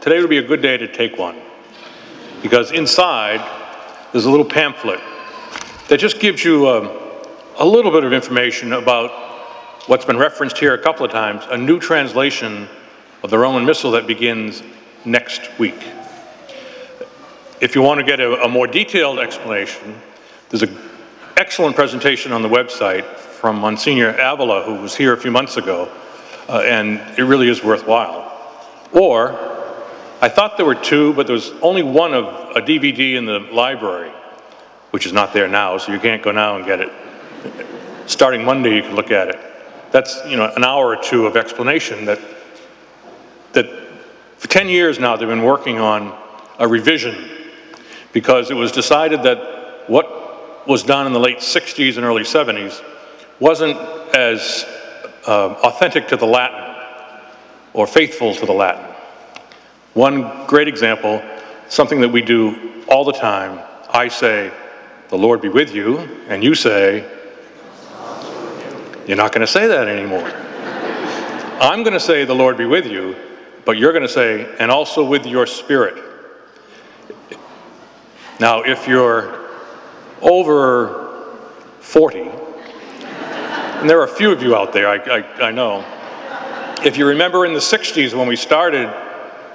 today would be a good day to take one, because inside there's a little pamphlet that just gives you a little bit of information about what's been referenced here a couple of times, a new translation of the Roman Missal that begins next week. If you want to get a more detailed explanation, there's an excellent presentation on the website from Monsignor Avila, who was here a few months ago, and it really is worthwhile. Or, I thought there were two, but there was only one of a DVD in the library, which is not there now, so you can't go now and get it. Starting Monday, you can look at it. That's, you know, an hour or two of explanation that for 10 years now they've been working on a revision, because it was decided that what was done in the late 60s and early 70s wasn't as authentic to the Latin or faithful to the Latin. One great example, something that we do all the time, I say, "The Lord be with you," and you say, "You're not going to say that anymore." I'm going to say, "The Lord be with you," but you're going to say, "and also with your spirit." Now, if you're over 40, and there are a few of you out there, I know, if you remember in the 60s when we started,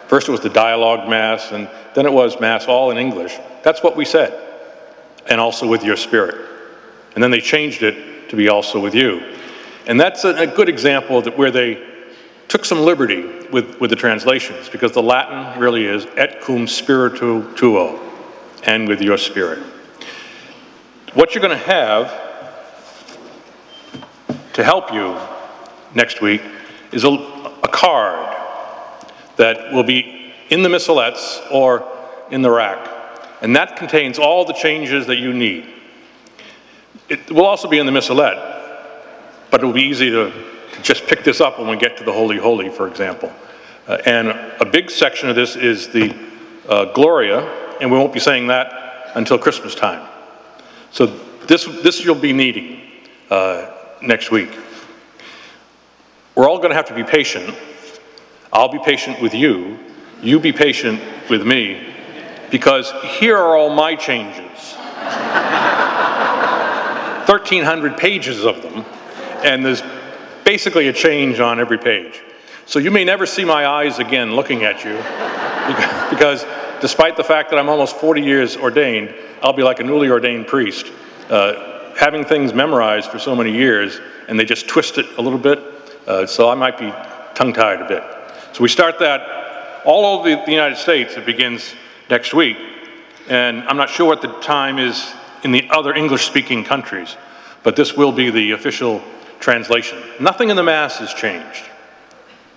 first it was the dialogue Mass, and then it was Mass all in English. That's what we said, "and also with your spirit." And then they changed it to be "also with you." And that's a good example of where they took some liberty with the translations, because the Latin really is "et cum spiritu tuo," and with your spirit. What you're going to have to help you next week is a card that will be in the missalettes or in the rack, and that contains all the changes that you need. It will also be in the missalette, but it will be easy to just pick this up when we get to the Holy Holy, for example. And a big section of this is the Gloria, and we won't be saying that until Christmas time. So this you'll be needing next week. We're all going to have to be patient. I'll be patient with you. You be patient with me, because here are all my changes. 1,300 pages of them, and there's basically a change on every page. So you may never see my eyes again looking at you, because despite the fact that I'm almost 40 years ordained, I'll be like a newly ordained priest, having things memorized for so many years, and they just twist it a little bit, so I might be tongue-tied a bit. So we start that all over the United States. It begins next week, and I'm not sure what the time is in the other English-speaking countries, but this will be the official translation. Nothing in the Mass has changed.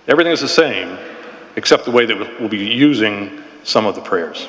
Everything is the same, except the way that we'll be using some of the prayers.